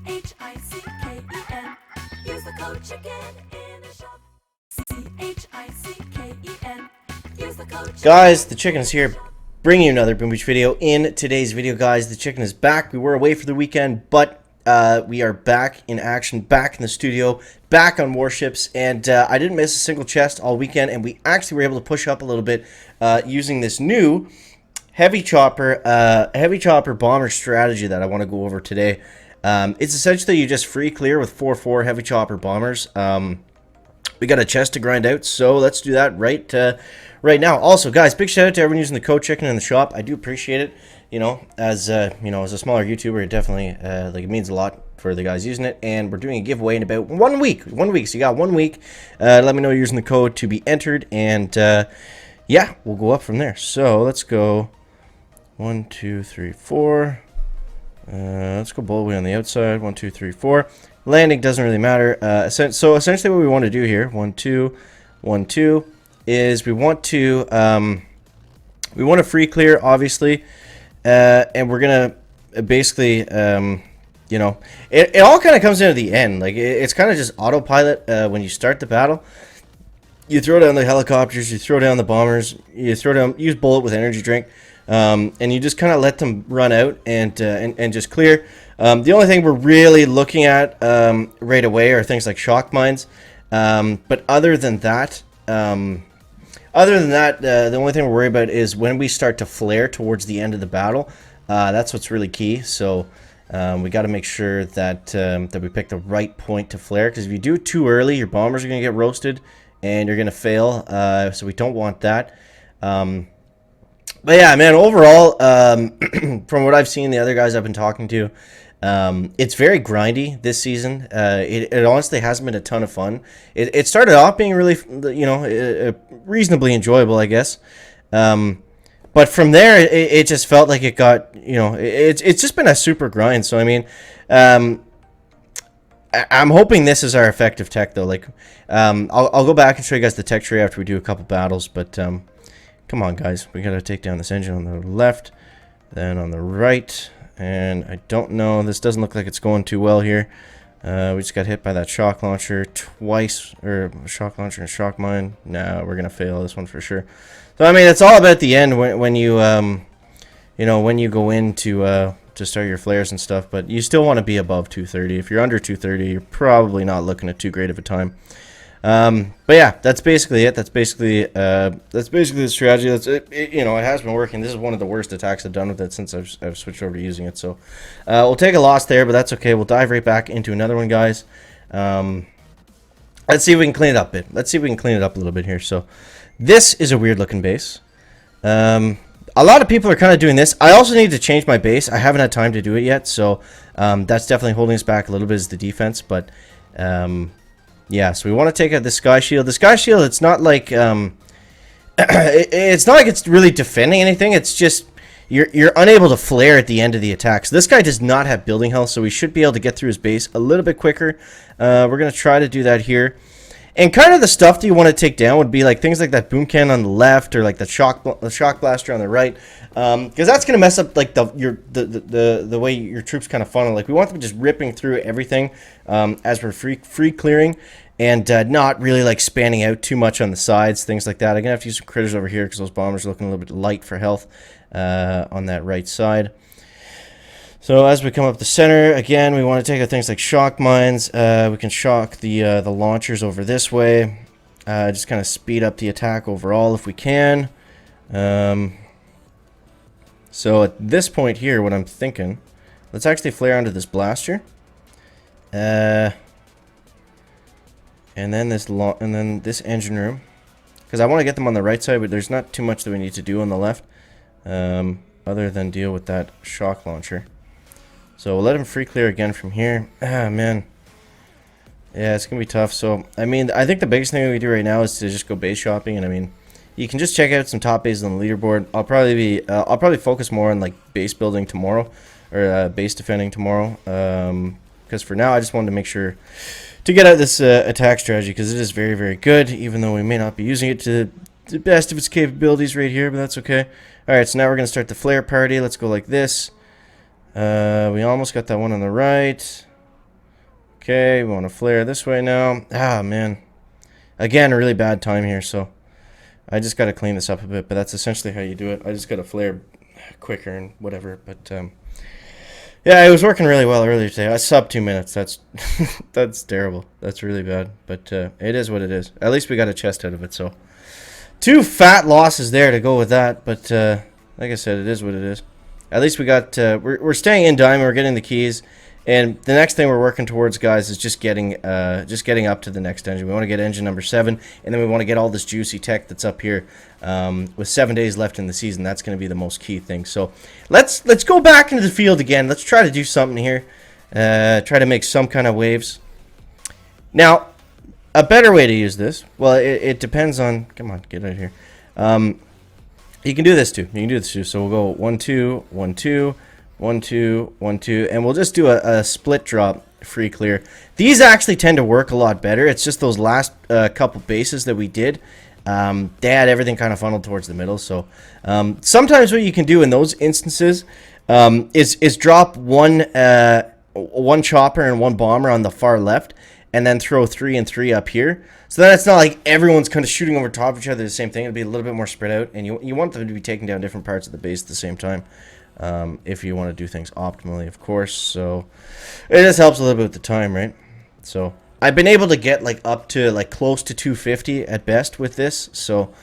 CHICKEN. Use the code chicken in the shop. CHICKEN. Use the code chicken. Guys, the chicken is here, bringing you another Boom Beach video. In today's video, guys, the chicken is back. We were away for the weekend, but we are back in action, back in the studio, back on Warships, and I didn't miss a single chest all weekend, and we actually were able to push up a little bit using this new heavy chopper bomber strategy that I want to go over today. It's essentially you just free clear with 4-4 heavy chopper bombers. We got a chest to grind out, so let's do that right now. Also, guys, big shout out to everyone using the code chicken in the shop. I do appreciate it. You know, as a smaller YouTuber, it definitely it means a lot for the guys using it. And we're doing a giveaway in about 1 week. 1 week. So you got 1 week. Let me know you're using the code to be entered, and yeah, we'll go up from there. So let's go 1, 2, 3, 4. Let's go all the way on the outside. 1, 2, 3, 4. Landing doesn't really matter. So essentially, what we want to do here, 1, 2, 1, 2, is we want to free clear, obviously, and we're gonna basically, it all kind of comes into the end. Like it's kind of just autopilot when you start the battle. You throw down the helicopters, you throw down the bombers, you throw down, use bullet with energy drink. And you just kind of let them run out and just clear. The only thing we're really looking at right away are things like shock mines. But other than that, the only thing we're worried about is when we start to flare towards the end of the battle. That's what's really key. So we got to make sure that we pick the right point to flare, because if you do it too early, your bombers are going to get roasted and you're going to fail. So we don't want that. But yeah, man, overall, from what I've seen, the other guys I've been talking to, it's very grindy this season. It honestly hasn't been a ton of fun. It started off being really, reasonably enjoyable, I guess. But from there, it just felt like it got, it's just been a super grind. So, I mean, I'm hoping this is our effective tech, though. Like, I'll go back and show you guys the tech tree after we do a couple battles, but come on, guys. We got to take down this engine on the left, then on the right. And I don't know. This doesn't look like it's going too well here. We just got hit by that shock launcher twice. Or shock launcher and shock mine. Nah, we're going to fail this one for sure. So, I mean, it's all about the end when you, when you go in to start your flares and stuff. But you still want to be above 230. If you're under 230, you're probably not looking at too great of a time. But yeah, that's basically it. That's basically the strategy. That's it. It has been working. This is one of the worst attacks I've done with it since I've switched over to using it. So we'll take a loss there, but that's okay. We'll dive right back into another one, guys. Let's see if we can clean it up a bit. Let's see if we can clean it up a little bit here. So this is a weird looking base. A lot of people are kind of doing this. I also need to change my base. I haven't had time to do it yet, so that's definitely holding us back a little bit, is the defense. But yeah, so we want to take out the Sky Shield. The Sky Shield, it's not like it's not like it's really defending anything. It's just you're unable to flare at the end of the attack. So this guy does not have building health, so we should be able to get through his base a little bit quicker. We're gonna try to do that here. And kind of the stuff that you want to take down would be like things like that boom cannon on the left, or like the shock blaster on the right, because that's gonna mess up like the way your troops kind of funnel. Like we want them just ripping through everything as we're free clearing, and not really like spanning out too much on the sides, things like that. I'm gonna have to use some critters over here because those bombers are looking a little bit light for health on that right side. So as we come up the center, again, we want to take out things like shock mines. We can shock the launchers over this way. Just kind of speed up the attack overall if we can. So at this point here, what I'm thinking, let's actually flare onto this blaster. And then this engine room, because I want to get them on the right side, but there's not too much that we need to do on the left, other than deal with that shock launcher. So we'll let him free clear again from here. Ah, man. Yeah, it's going to be tough. So, I mean, I think the biggest thing we do right now is to just go base shopping. And, I mean, you can just check out some top bases on the leaderboard. I'll probably focus more on, like, base building tomorrow. Or base defending tomorrow. Because for now, I just wanted to make sure to get out this attack strategy. Because it is very, very good. Even though we may not be using it to the best of its capabilities right here. But that's okay. Alright, so now we're going to start the flare party. Let's go like this. We almost got that one on the right. Okay, we want to flare this way now. Ah, man. Again, a really bad time here, so I just got to clean this up a bit, but that's essentially how you do it. I just got to flare quicker and whatever, but yeah, it was working really well earlier today. I subbed 2 minutes. That's that's terrible. That's really bad, but it is what it is. At least we got a chest out of it, so 2 fat losses there to go with that, but like I said, it is what it is. At least we got we're staying in diamond. We're getting the keys. And the next thing we're working towards, guys, is just getting up to the next engine. We want to get engine number 7, and then we want to get all this juicy tech that's up here. With 7 days left in the season, that's going to be the most key thing. So let's go back into the field again. Let's try to do something here. Try to make some kind of waves. Now, a better way to use this, well, it depends on. Come on, get out of here. You can do this too. You can do this too. So we'll go 1 2 1 2. 1 2 1 2, and we'll just do a split drop free clear. These actually tend to work a lot better. It's just those last couple bases that we did. They had everything kind of funneled towards the middle. So sometimes what you can do in those instances is drop one chopper and 1 bomber on the far left, and then throw 3 and 3 up here. So then it's not like everyone's kind of shooting over top of each other the same thing. It'll be a little bit more spread out, and you want them to be taking down different parts of the base at the same time. If you want to do things optimally, of course. So it just helps a little bit with the time, right? So I've been able to get like up to like close to 250 at best with this. So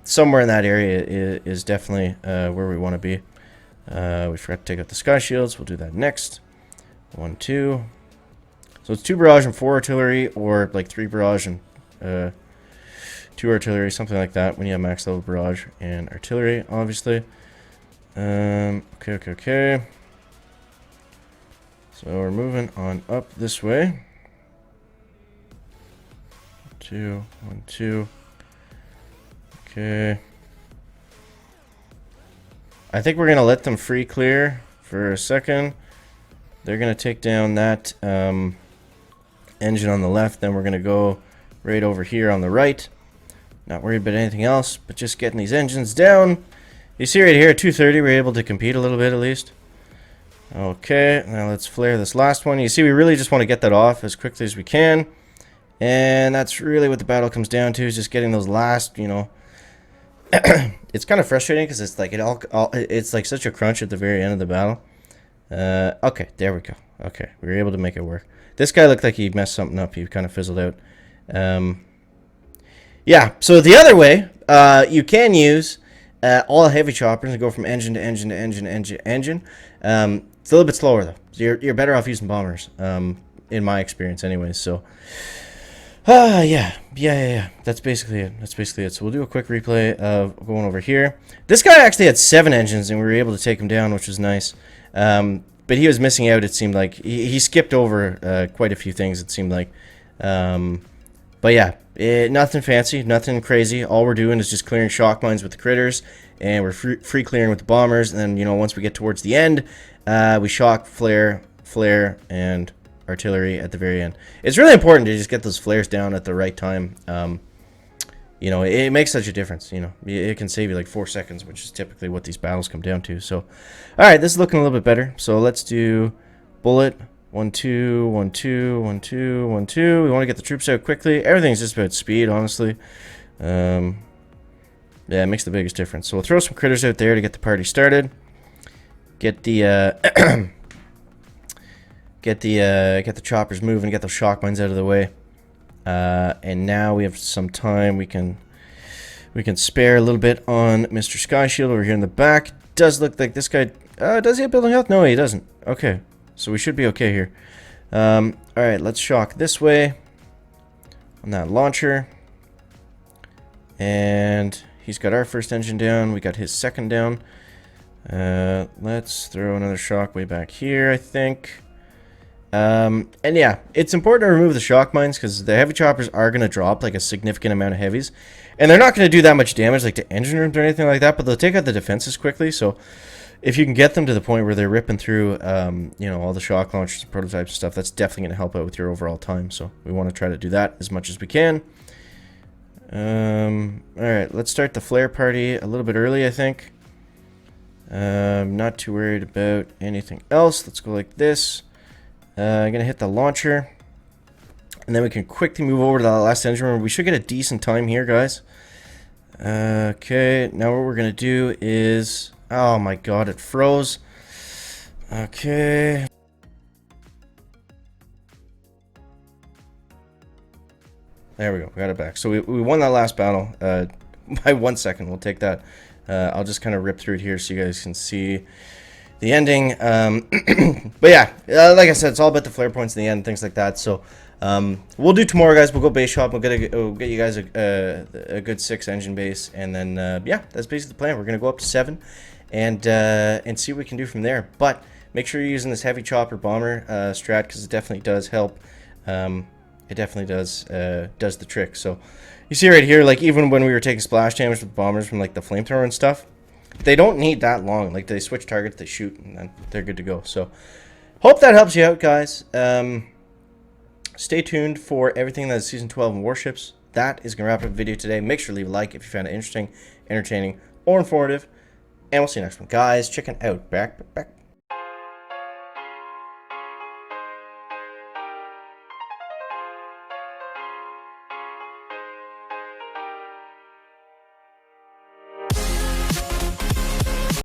somewhere in that area is definitely where we want to be. We forgot to take out the sky shields. We'll do that next. 1 2. So it's 2 barrage and 4 artillery, or like 3 barrage and 2 artillery, something like that, when you have max level barrage and artillery, obviously. Okay. So we're moving on up this way. 2 1 2. Okay. I think we're gonna let them free clear for a second. They're gonna take down that engine on the left. Then we're gonna go right over here on the right. Not worried about anything else, but just getting these engines down. You see right here at 230, we're able to compete a little bit at least. Okay, now let's flare this last one. You see, we really just want to get that off as quickly as we can. And that's really what the battle comes down to, is just getting those last, you know. It's kind of frustrating because it's like it's like such a crunch at the very end of the battle. Okay, there we go. Okay, we were able to make it work. This guy looked like he messed something up. He kind of fizzled out. Yeah, so the other way, you can use all heavy choppers and go from engine to engine to engine to engine to engine. It's a little bit slower though. So you're better off using bombers, in my experience, anyways. So, yeah. That's basically it. So we'll do a quick replay of going over here. This guy actually had 7 engines, and we were able to take him down, which was nice. But he was missing out. It seemed like he skipped over quite a few things. It seemed like. But yeah, nothing fancy, nothing crazy. All we're doing is just clearing shock mines with the critters, and we're free clearing with the bombers. And then, you know, once we get towards the end, we shock, flare, and artillery at the very end. It's really important to just get those flares down at the right time. You know, it makes such a difference. You know, it can save you like 4 seconds, which is typically what these battles come down to. So, all right, this is looking a little bit better. So let's do bullet. 1 2 1 2 1 2 1 2. We want to get the troops out quickly. Everything's just about speed, honestly. Yeah, it makes the biggest difference. So we'll throw some critters out there to get the party started. Get the get the choppers moving. Get those shock mines out of the way. And now we have some time. We can spare a little bit on Mr. Sky Shield over here in the back. Does look like this guy. Does he have building health? No, he doesn't. Okay. So we should be okay here. Alright, let's shock this way on that launcher. And he's got our first engine down. We got his second down. Let's throw another shock way back here, I think. And yeah, it's important to remove the shock mines because the heavy choppers are going to drop like a significant amount of heavies. And they're not going to do that much damage like to engine rooms or anything like that, but they'll take out the defenses quickly. So if you can get them to the point where they're ripping through, you know, all the shock launchers and prototypes and stuff, that's definitely going to help out with your overall time. So we want to try to do that as much as we can. Alright, let's start the flare party a little bit early, I think. Not too worried about anything else. Let's go like this. I'm gonna hit the launcher, and then we can quickly move over to the last engine room. We should get a decent time here, guys. Okay, now what we're gonna do is, oh my god, it froze. Okay. There we go, we got it back. So we won that last battle by 1 second. We'll take that. I'll just kind of rip through it here so you guys can see the ending. But yeah, like I said, it's all about the flare points in the end, things like that. So we'll do tomorrow, guys. We'll go base shop. We'll get you guys a good 6 engine base, and then yeah, that's basically the plan. We're gonna go up to 7 and see what we can do from there. But make sure you're using this heavy chopper bomber strat, because it definitely does help. It definitely does the trick. So you see right here, like even when we were taking splash damage with bombers from like the flamethrower and stuff, they don't need that long. Like they switch targets, they shoot, and then they're good to go. So hope that helps you out, guys. Stay tuned for everything that is Season 12 in Warships. That is going to wrap up the video today. Make sure to leave a like if you found it interesting, entertaining, or informative. And we'll see you next one, guys. Checking out. Back.